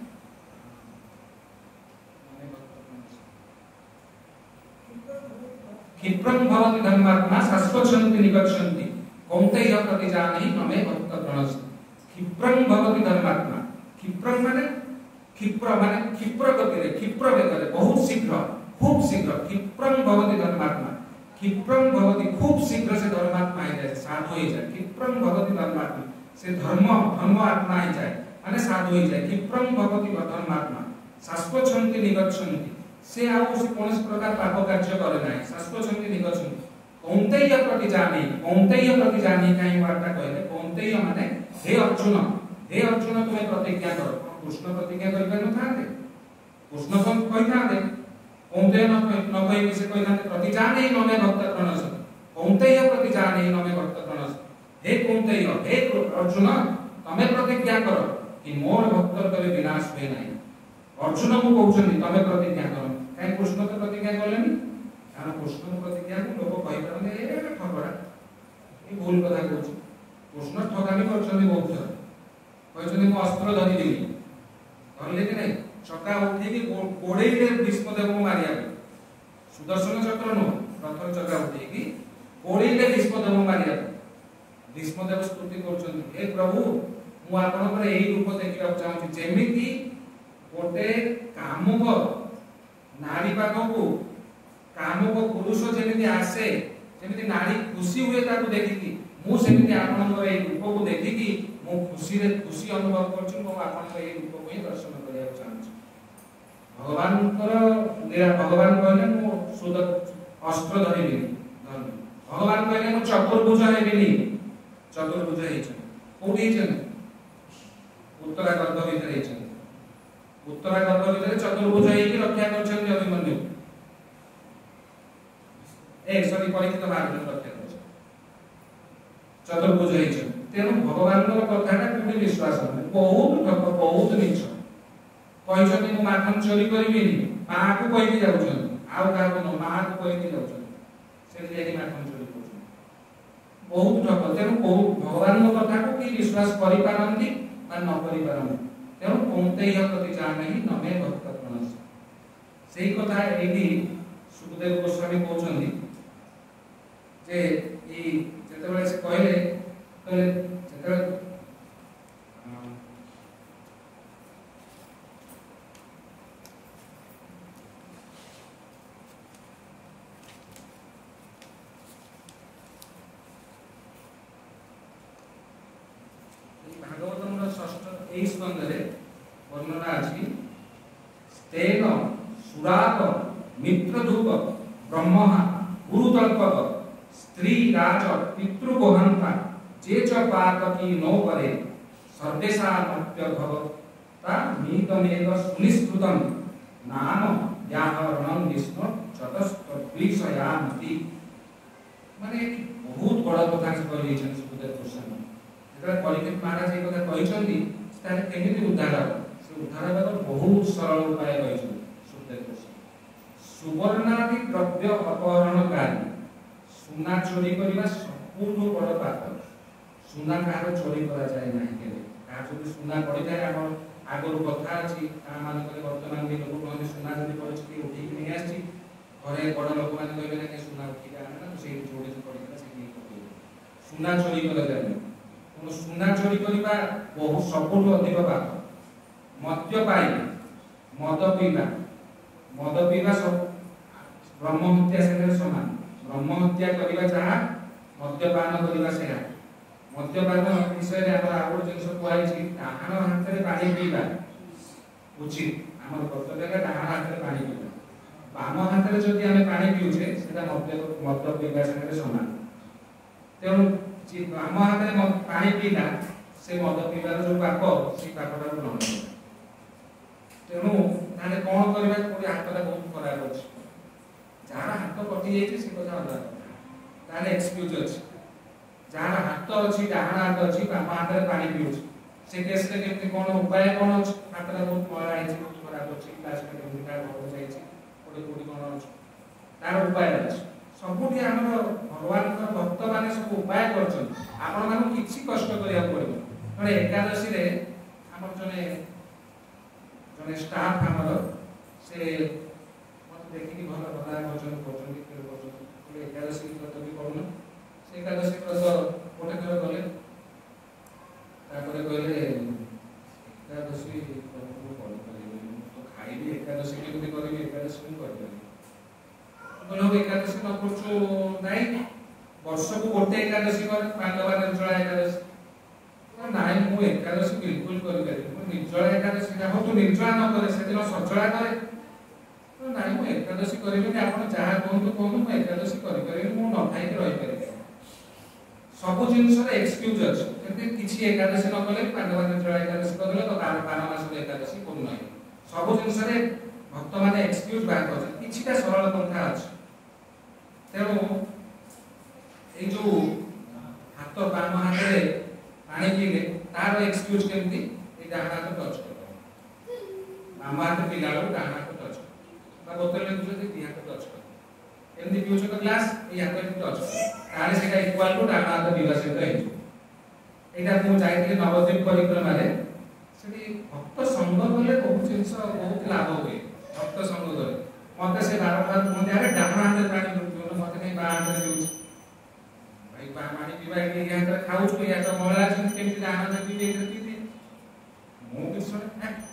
S1: क्षिप्रं भवति धर्मात्मा शाश्वतंति निगच्छन्ति कौन्तेय प्रतिजानि ममे भक्त प्रणस क्षिप्रं भवति धर्मात्मा क्षिप्रं माने क्षिप्र गति रे क्षिप्र वेगरे बहुत शीघ्र खूब शीघ्र क्षिप्रं भवति धर्मात्मा क्षिप्रं भवति खूब शीघ्र से धर्मात्मा हो जाए साधु हो जाए क्षिप्रं भवति धर्मात्मा से धर्म आत्मा हो जाए माने साधु हो जाए क्षिप्रं भवति धर्मात्मा शाश्वतंति निगच्छन्ति से आ उस कोन प्रकार पाप कार्य करे नाही शाश्वतंति निगच्छन्ति कौन्तेय प्रतिजानि काई वार्ता कहले कौन्तेय माने हे अर्जुन तुम्हें प्रतिज्ञा करो कृष्ण प्रतिज्ञा कर थाते कृष्ण को कहि थाते कौन्तेय न कहि से कहि थाते प्रतिजानि नमे भक्त प्रणस कौन्तेय प्रतिजानि नमे भक्त प्रणस हे कौन्तेय हे अर्जुन तमे प्रतिज्ञा करो कि मोर भक्त कले विनाश होय नाही अर्जुन को कहउछन तमे प्रतिज्ञा करो काई कृष्ण तो प्रतिज्ञा करलेनी कारण कृष्ण प्रतिज्ञा को लोग कहि परने ए ठगड़ा कि भूल कथा कहूँ कृष्ण ठकामी कर बहुत थर कहते मु अस्त्र धरिदेवी धरले कि नहीं चका उठे कोड़े भीष्मदेव को मारिया सुदर्शन चक्र नुह रथर चका उठे कोड़े भीष्मदेव मारिया भीष्मदेव स्तुति कर प्रभु मु आपनकर एही रूप देखा चाहूँ जेमिति गोटे कामुक नारी पाखकू कामुक पुरुष जमी आसे जमी नारी खुशी हुए ताकू देखिकी मुझे आपनकर एही रूप को देखिकी मु खुशी अनुभव कर रूप को ही दर्शन करने भगवान भगवान कहले मु अस्त्र धरिबी भगवान कहले मु चतुर्भुज हेबिनी चतुर्भुज होती उत्तरागर्भ भितर उत्तरागर्भ भितर चतुर्भुज रक्षा कर अभिमन्यु सॉरी परीक्षित महाराज रक्षा कर चतुर्भुज तेणु भगवान कथा कोई विश्वास बहुत नीच कहते मु माखन चोरी करी माँ को कहीकि जाऊँ आउ क्या माँ को कहीकि जाऊँ माखन चोरी कर बहुत ठक तेणु भगवान कथा को कि विश्वास करि न करि तेणु कौंतेय प्रति जाने ही नमे भक्त प्रणस से कथा ये सुखदेव गोस्वामी कहते जे जिते से कहले भागवतम षष्ठ स्कंदे वर्णना अच्छी तेन सुराप मित्रधूप ब्रह्म गुरुतल्पक स्त्री राज पितृगोहंता जे च पातकी नो करे सर्वेशा मत्य भवता मीतमेव सुनिष्कृतम नाम व्याहरणं विष्णु चतुष्टयामति माने बहुत बड़ा कथा कहि छै सुखदेव गोस्वामी जेतरा परीक्षित महाराज ए कथा कहिसंती तारे केमिति उद्धार से उद्धार हेबार बहुत सरल उपाय कहिसंती सुखदेव गोस्वामी सुवर्णादि द्रव्य अपहरणकारी सुना चोरी करने सबुठ बड़ पाप सुना कहार चोरी करा जाए ना जो सुना पड़ी जाए आगर कथा अच्छी बर्तमान भी लोग कहते सुना जब पड़ी उठे नहीं आसी घरे बड़ लोक मैंने कहते सुना उठिक आना से जोड़े पड़ी सुना चोरी करा जाए सुना चोरी करने बहुत सबुठ अधिक पाप मद्यपाई मद पीवा सब ब्रह्म हत्या से समान ब्रह्म हत्या करने जहाँ मद्यपान करने से मद्यपान विषय आउट जिन कहुई डाहाण हाथ में पानी पीवा उचित आम कर्तव्य डाहाण हाथ में पानी पीवा बाम हाथ में जब आम पा पीछे मद पीवा सागर सामान तेणु बाम हाथ में पा पीला से मद पीवार जो पाप से पापटा न तेणु ताले कौन करवा कोई हाथटा बहुत खराब अच्छे जार हाथ कटि जाए से कथा अलग एक्सक्यूज अच्छी जार हाथ अच्छी डाहाण हाथ अच्छी बाम हाथ में पानी पीऊँ से केस केमती कौन उपाय कौन अच्छे हाथटा बहुत मरा है बहुत खराब अच्छी ग्लास घर जाए कौटी कौन अच्छे तार उपाय अच्छे सबुठी आम भगवान भक्त मैंने सब उपाय कर किसी कष्ट करा पड़ो तेनाली एकादशी आम जड़े जड़े स्टाफ आमर से देखिए भल भला भजन कर एकादशी व्रत भी करूँ से एकादशी व्रत गोटे थर गले कहले एकादशी तो खाइबी एकादशी केमती करी एकादशी करें एकादशी न कर वर्ष को गोटे एकादशी कर पांडवा निर्जला एकादशी ना मुझे एकादशी बिल्कुल कर निर्जला एकादशी हाँ तू निर्जला न करे से दिन सजला करे ना मुझे एकादशी करें आप जहाँ कहूँ कहूँ मुझे एकादशी करें न खाई रही सब जिन एक्सक्यूज अच्छे किसी एकादशी न कले पांडवा निर्जला एकादशी करदे तो बार मास एकादशी करूना सब जिन भक्त मैंने एक्सक्यूज बाहर कर किसी सरल पंथा अच्छे तेणु ये हाथ बाम हाथ में पानी पीले तार एक्सक्यूज केमती डाहाण हाथ टच कर बाम हाथ पीला बेलू डाहाण हाथ टच कर बोतल दी हाथ टच कर एमती पिउछ तो ग्लास ए हाथ एमती टच ताले सेटा इक्वल टू डान हाथ पिवा सहित हेजो एटा मु जाइथिले नवद्वीप परिक्रमा रे सेठी भक्त संग गले बहुत जिंस बहुत लाभ हुए भक्त संग गले मते से बारंबार कहते अरे डान हाथ पानी पिउनु मते नै बा हाथ पिउछ भाई बा पानी पिवा के या हाथ खाउछ या तो मोला केमती डान हाथ पिबे पिबे मु किछ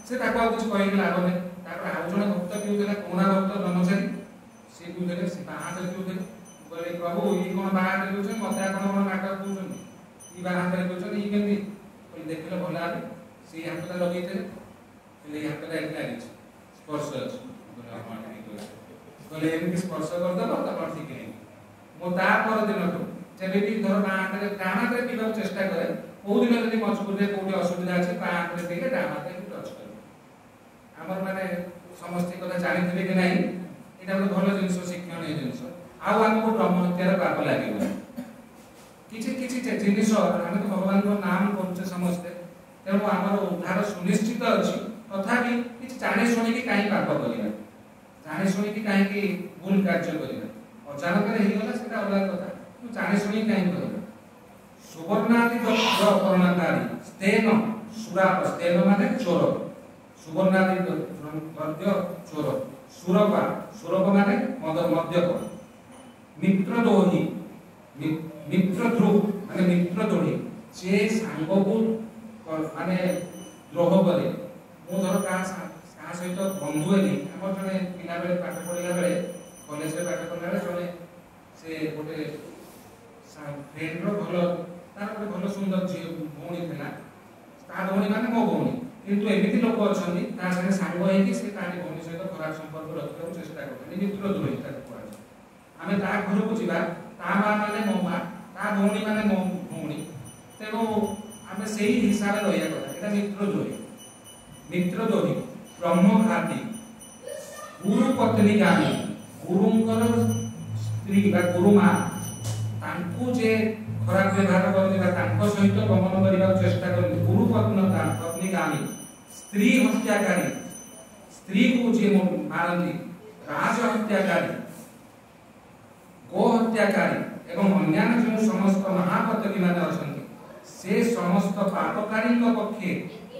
S1: से ताको कुछ कहि लाभ नै तापर आउ जण भक्त पिउला कोना भक्त ब्रह्मचारी से पिउले से बा हाथ पिउले बोले प्रभु ई कोन बा हाथ पिउछ मते आपण कोन नाटक पिउछन ई बा हाथ पिउछन ई केमती बोले देखले भला आबे से हाथ लगेइते ले हाथ लागि स्पर्श अछि बोले एमती स्पर्श कर दबो त ठीक है मो ता पर दिन तो जबे भी धर बाहाते डाना रे पिबा चेष्टा करे ओ दिन जदी मजबूर रे कोठी असुविधा अछि बाहाते देखे डाना रे टच करे हमर माने समस्त कथा जानि दिबे कि नाही एटा ଗୋଟେ ଭଲ ଜିନିଷ ଶିକ୍ଷଣୀୟ ଜିନିଷ ଆଉ ଆମକୁ ବ୍ରହ୍ମ ହତ୍ୟାର ପାପ ଲାଗିବ କିଛି କିଛି ଜିନିଷ ଆମେ ତ ଭଗବାନଙ୍କ ନାମ କରୁଛେ ସମସ୍ତେ ତେଣୁ ଆମର ଉଦ୍ଧାର ସୁନିଶ୍ଚିତ ଅଛି ତଥାପି କିଛି ଜାଣି ଶୁଣିକି କାହିଁ ପାପ କରିବା ଜାଣି ଶୁଣିକି କାହିଁକି ଭୁଲ କାର୍ଯ୍ୟ କରିବା ଅଜାଣତରେ ହେଇଗଲା ସେଟା ଅଲଗା କଥା କିନ୍ତୁ ଜାଣି ଶୁଣିକି କାହିଁ କରିବା ସୁବର୍ଣ୍ଣାଦି ଦ୍ରବ୍ୟ ଅପହରଣକାରୀ ସ୍ତେନ ସୁରାପ ସ୍ତେନ ମାନେ ଚୋର ସୁବର୍ଣ୍ଣାଦି ଦ୍ରବ୍ୟ ଚୋର ସୁରପା ସୁରପ ମାନେ ମଦ୍ୟପ ମିତ୍ରଦ୍ରୋହୀ ମିତ୍ରଦ୍ରୋହ ମାନେ ମିତ୍ରଦ୍ରୋହୀ ଯେ ସାଙ୍ଗକୁ ମାନେ ଦ୍ରୋହ କରେ ମୁଁ ଧର କାହା ସହିତ ବନ୍ଧୁ ହେଲି ଆମର ଜଣେ ପିଲାବେଳେ ପାଠ ପଢିଲା ବେଳେ କଲେଜରେ ପାଠ ପଢିଲା ବେଳେ ଜଣେ ସେ ଗୋଟେ ଫ୍ରେଣ୍ଡର ଭଲ ତାର ଗୋଟେ ଭଲ ସୁନ୍ଦର ଝିଅ ଭଉଣୀ ଥିଲା ତା ଭଉଣୀ ମାନେ ମୋ ଭଉଣୀ କିନ୍ତୁ ଏମିତି ଲୋକ ଅଛନ୍ତି ତା ସାଙ୍ଗେ ସାଙ୍ଗ ହେଇକି ସେ ତାରି ଭଉଣୀ ସହିତ ଖରାପ ସମ୍ପର୍କ ରଖିବାକୁ ଚେଷ୍ଟା କରୁଛନ୍ତି ମିତ୍ରଦ୍ରୋହୀ ତାକୁ କୁହାଯାଏ ଆମେ ତା ଘରକୁ ଯିବା ତା ମା ମାନେ ମୋ ମା ତା ଭଉଣୀ ମାନେ ମୋ ଭଉଣୀ ତେଣୁ ଆମେ ସେଇ ହିସାବରେ ରହିବା କଥା ଏଟା ମିତ୍ରଦ୍ରୋହୀ ବ୍ରହ୍ମଘାତୀ ଗୁରୁ ପତ୍ନୀ ଗାମୀ ଗୁରୁଙ୍କର ସ୍ତ୍ରୀ ବା ଗୁରୁମା ତାଙ୍କୁ ଯେ ଖରାପ ବ୍ୟବହାର କରନ୍ତି ବା ତାଙ୍କ ସହିତ ଗମନ କରିବାକୁ ଚେଷ୍ଟା କରନ୍ତି ଗୁରୁ ପତ୍ନୀ ଗାମୀ ସ୍ତ୍ରୀ ହତ୍ୟାକାରୀ ସ୍ତ୍ରୀକୁ ଯେ ମାରନ୍ତି ରାଜ ହତ୍ୟାକାରୀ ଗୋ ହତ୍ୟାକାରୀ ଏବଂ ଅନ୍ୟାନ୍ୟ ଯେଉଁ ସମସ୍ତ ମହାପତକୀ ମାନେ ଅଛନ୍ତି ସେ ସମସ୍ତ ପାପକାରୀଙ୍କ ପକ୍ଷେ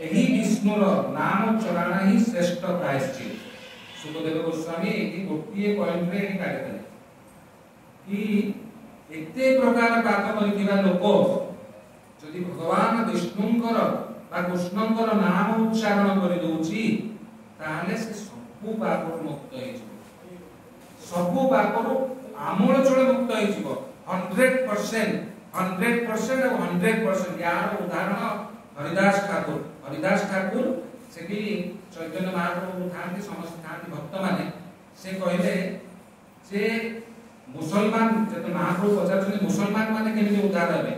S1: ଏହି ବିଷ୍ଣୁର ନାମ ଚରଣ ହିଁ ଶ୍ରେଷ୍ଠ ପ୍ରାୟଶ୍ଚିତ ସୁଖଦେବ ଗୋସ୍ୱାମୀ ଏହି ଗୋଟିଏ ପଏଣ୍ଟରେ ଏଠି କାଢିଥିଲେ କି ଏତେ ପ୍ରକାର ପାପ କରିଥିବା ଲୋକ ଯଦି ଭଗବାନ ବିଷ୍ଣୁଙ୍କର ବା କୃଷ୍ଣଙ୍କର ନାମ ଉଚ୍ଚାରଣ କରିଦଉଛି ତାହେଲେ ସେ ସବୁ ପାପରୁ ମୁକ୍ତ ହେଇଯିବ ସବୁ ପାପରୁ ଆମୂଳଚୂଳ ମୁକ୍ତ ହେଇଯିବ 100% ଆଉ 100% यार ଉଦାହରଣ हरिदास ठाकुर सेठी चैतन्य महाप्रभु थांती समस्त थांती भक्त माने से कहले जे मुसलमान जते महाप्रभु पचारछन मुसलमान माने केमिति उद्धार हेबे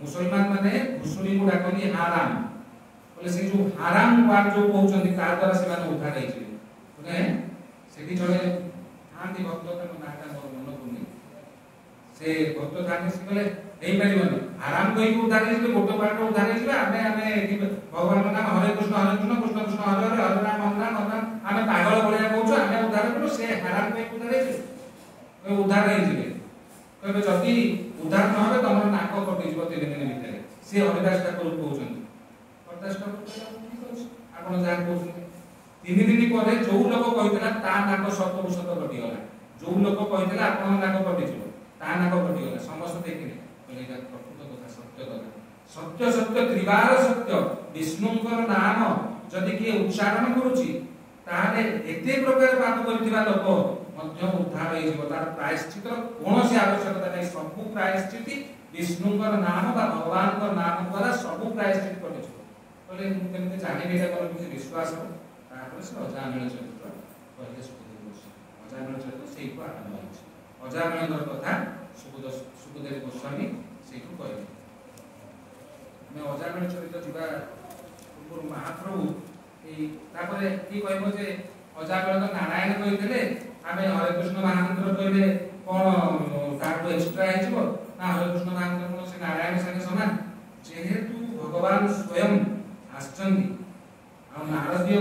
S1: मुसलमान माने घुसुरी को डाकनी हाराम बोले से जो हाराम वार जो कहउछन ता द्वारा से माने उद्धार हेछि बोले सेठी जणे थांती भक्त त नाटा मन पुनी से भक्त थांती से कहले एई परिबनी आराम कहि उद्धार हेछि गोटे बार उद्धार हेछि आमे भगवान नाम हरे कृष्ण कृष्ण कृष्ण हरे हरे हरे राम आमे पागल बलिया कहउछ आमे उद्धार करू से आराम कहि उद्धार हेछि उद्धार हेछि कहबे जति उद्धार न होबे तमर नाक कटि जिवो 3 दिन भितर से हरिदास ठाकुर कहउछन हरिदास ठाकुर आपण जा कहउछन 3 दिन परे जो लोक कहितला ता नाक सत कटि गला जो लोक कहितला आपण नाक कटि जिवो ता नाक कटि गला समस्त देखिले बोले प्रकृत कथा सत्य सत्य त्रिवार सत्य विष्णुଙ୍କର नाम जदि किए उच्चारण करूची ताले एते प्रकार पाप करथिबा लोक मध्य उद्धार होई जिवो तार प्रायश्चित कोनोसी आवश्यकता नै सब प्रायश्चित विष्णुଙ୍କର नाम बा भगवानଙ୍କ नाम द्वारा सब प्रायश्चित करि जिवो बोले केमते जानि बेटा कोन किछि विश्वास हो तापर से अजामिल चरित्र पहिले सुखदेव अजामिल चरित्र सेई को आरंभ होइछ अजामिलर कथा सुखदेव गोस्वामी सेई को कहले मैं अजामिल चरित्र जिबा पूर्व महाप्रभु ए तापरे की कहबो जे अजामिल तो नारायण कहितले आमे हरे कृष्ण महामंत्र कहले कोन ताको एक्स्ट्रा आइछबो ना हरे कृष्ण महामंत्र कोन से नारायण संगे समान जेहेतु भगवान स्वयं आश्चंदी आ नारदीय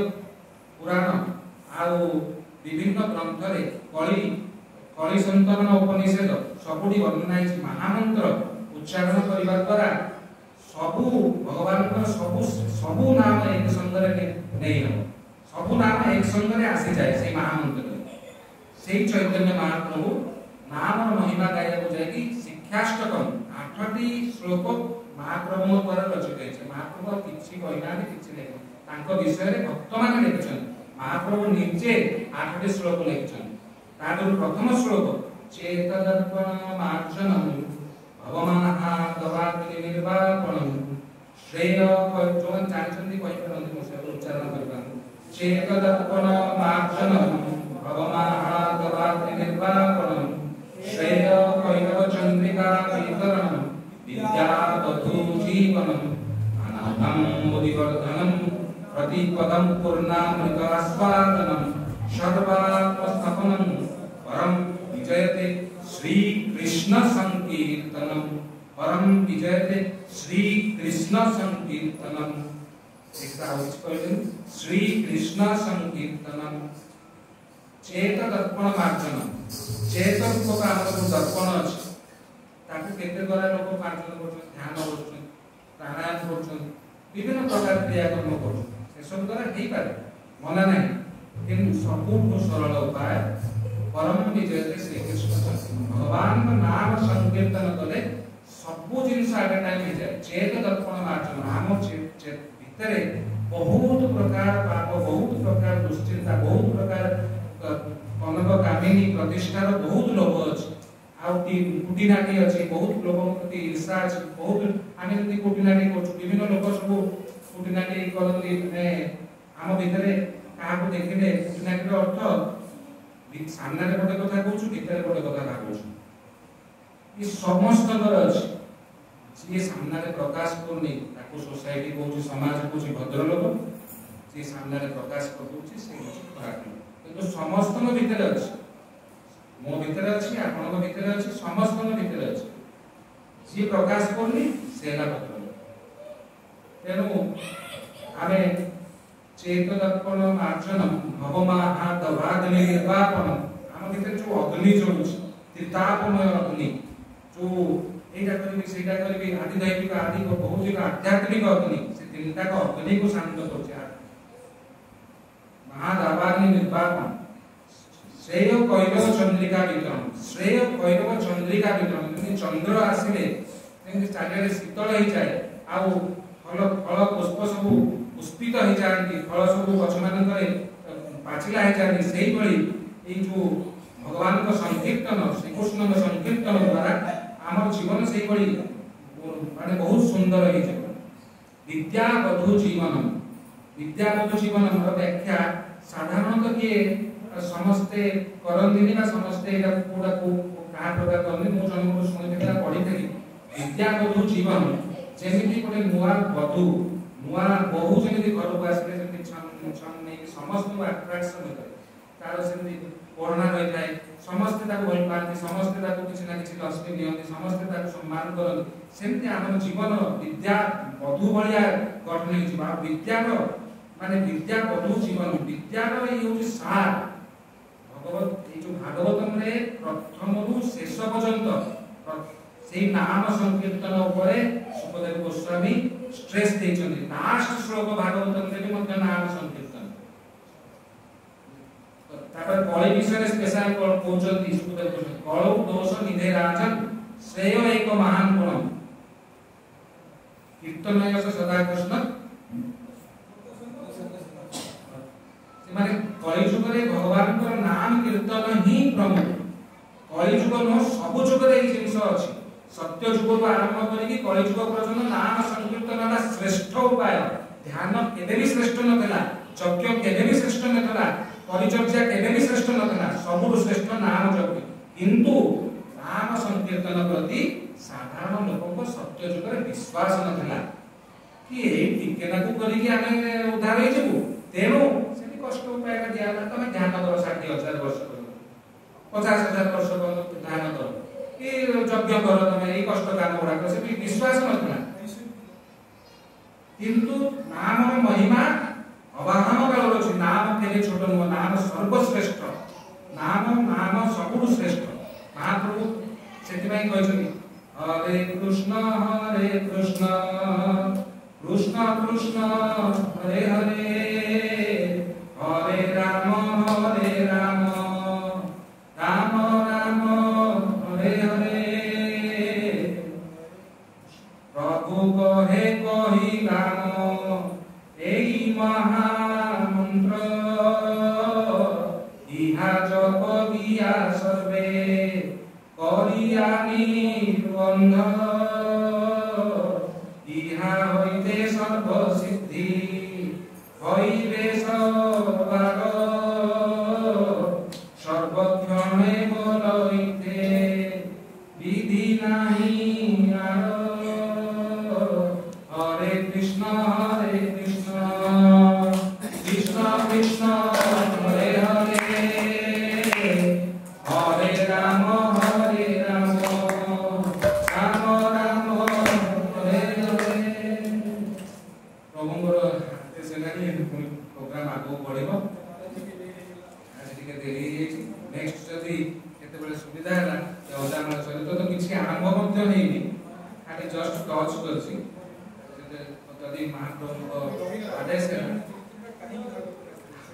S1: पुराण आ विभिन्न ग्रंथ रे कलि संतरण उपनिषद सबुठी वर्णना है महामंत्र उच्चारण करने द्वारा सबू भगवान सबू नाम एक संगरे नहीं हो सबू नाम एक संगरे आसी जाए से महामंत्र से चैतन्य महाप्रभु नाम महिमा गाया जाए शिक्षाष्टकम 8टी श्लोक महाप्रभु द्वारा रचित है। महाप्रभु किछि कहना किछि नहीं तांको विषय रे भक्त माने लिखछन महाप्रभु निजे 8टी श्लोक लिखछन तादुर प्रथम श्लोक चेतदर्पण मार्जनम भवमाहादवाग्नि निर्वापणम श्रेय जोन जानचंदी कहि परंतु से उच्चारण करबन चेतदर्पण मार्जनम भवमाहादवाग्नि निर्वापणम श्रेय कैरव चंद्रिका वितरणम विद्यावधू जीवनम अनाथम मुदिवर्धनम प्रतिपदम पूर्णामृत आस्वादनम सर्वात्मस्थापनम परम विजयते श्री कृष्ण संकीर्तनम परम विजयते श्री कृष्ण संकीर्तनम श्री कृष्ण संकीर्तनम चेत दर्पण मार्जन चेत प्रकार दर्पण अच्छे ताकू केते द्वारा लोक मार्जन करछन ध्यान करछन प्राणायाम करछन विभिन्न प्रकार क्रियाकर्म करछन से सब द्वारा हेई पारे मना नहीं किंतु सबुठु सरल उपाय परम विजयते श्री कृष्ण भगवान का नाम संकीर्तन कले सबु जिनस आगे टाइम हो जाए चेत दर्पण मार्जन नाम भितर बहुत प्रकार पाप बहुत प्रकार दुश्चिंता बहुत प्रकार कनक कामिनी प्रतिष्ठार बहुत लोभ अछि आउ कुटिनाटी अछि बहुत लोभ प्रति ईर्षा अछि बहुत आमे जति कुटिनाटी करछु विभिन्न लोक सब कुटिनाटी करନ୍ତି ने आम भितरे काहाको देखिले कुटिनाटीर अर्थ सामने गोटे कथा कहछु भितरे गोटे कथा भाबुछु ई समस्त कर अछि जे सामने प्रकाश करनी ताको सोसाइटी कहछु समाज कहछु भद्रलोक जे सामने प्रकाश करदुछि से खराब किंतु समस्त भितर अछि मो भितर अछि आपन भितर अछि समस्त भितर अछि जे प्रकाश करनी सेला पत्र तेनु आमे चेत दर्पण मार्जनम भवमाहा दवाग्नि निर्वापणम आम भितर जो अग्नि जळुछि त्रितापमय अग्नि जो एटा करबी सेटा करबी आदि दैविक आदि भौतिक आध्यात्मिक अग्नि से तीनटा को अग्नि को शांत करछि महादावाग्नि निर्वापन श्रेय कैरव चंद्रिका वितरण श्रेय कैरव चंद्रिका वितरण चंद्र आसिले चारिआडे शीतल हो जाए आउ फल फल पुष्प सब पुष्पित हो जाती फल सब गछ मानकरे पाचिला हो जाती सेही भली ए जो भगवान को संकीर्तन श्रीकृष्ण को संकीर्तन द्वारा आम जीवन सेही भली माने बहुत सुंदर हो जाए विद्यावधू जीवन विद्यावधू जीवन व्याख्या साधारणतः किए समस्ते करंदिनी बा समस्ते एटा पूरा को का प्रकार करनी मो जन्म को सुनिथिला पढिथि विद्यावधू जीवन जेमिति कोटे नुआ वधू नुआ बहु जेमिति घर को आसले जेमिति छन नै समस्त को अट्रैक्शन होय तार जेमिति कोरोना रहि जाय समस्त ताको भल पाती समस्त ताको किछि ना किछि लक्ष्मी दियंती समस्त ताको सम्मान करନ୍ତି सेमिति हमर जीवन विद्या वधू भलिया गठन होइ जिबा विद्यार माने विद्या वधू जीवन विद्यार ई होछि सार भगवत ये जो भागवतम रे प्रथम रु शेष पर्यंत से नाम संकीर्तन उपरे सुखदेव गोस्वामी स्ट्रेस देछन्ति लास्ट श्लोक भागवतम रे भी नाम संकीर्तन तापर कଳି विषय स्पेशल कहउछन्ति सुखदेव गोस्वामी कळौ दोष निधे राजन श्रेय एक महान गुण कीर्तनय सदा कृष्ण माने कलि युग रे भगवान को नाम कीर्तन ही प्रमुख कलि युग न सब युग रे ई जिंस अछि सत्य युग को आरंभ करी कलि युग पर्यंत नाम संकीर्तन ना श्रेष्ठ उपाय ध्यान केबे भी श्रेष्ठ नथला यज्ञ केबे भी श्रेष्ठ नथला परिचर्या केबे भी श्रेष्ठ नथला सबुरु श्रेष्ठ नाम यज्ञ किंतु नाम संकीर्तन प्रति साधारण लोक को सत्य युग रे विश्वास नथला कि ए टिकेना को करी कि आमे उद्धार हे जबु तेनो कष्ट उपाय का दिया तमे ध्यान करो 60,000 वर्ष करो 50,000 वर्ष करो ध्यान करो कि यज्ञ करो तमे ए कष्ट काम उडा कर से विश्वास नथला किंतु नाम महिमा अबाहम काल अछि नाम केले छोट नो नाम सर्वश्रेष्ठ नाम नाम सबुठु श्रेष्ठ महाप्रभु सेतिबाई कहछनी हरे कृष्ण कृष्ण कृष्ण हरे हरे हरे राम राम राम हरे हरे प्रभु कहे कही राम एई महामंत्र इहा जप बिया सर्वे करिया निर्बंध इहा हईते सर्व सिद्धि हईबे सबार सर्वक्षणे बोलइते विधि नाही आर हरे कृष्ण कृष्ण कृष्ण हरे हरे हरे राम राम राम हरे हरे प्रभुଙ୍କର ହାତେ ସେନାନି ପ୍ରୋଗ୍ରାମ ଆଗକୁ ବଢିବ ଆଜି ଟିକେ ଦେରି ହେଇଯାଇଛି ନେକ୍ସଟ ଯଦି କେତେବେଳେ ସୁବିଧା ହେଲା ଅଦାମଳ ସହିତ ତ କିଛି ଆରମ୍ଭ ମଧ୍ୟ ହେଇନି ଖାଲି ଜଷ୍ଟ ଟଚ୍ କରିଛି ଯଦି ମହାପ୍ରଭୁଙ୍କ ଆଦେଶ ହେଲା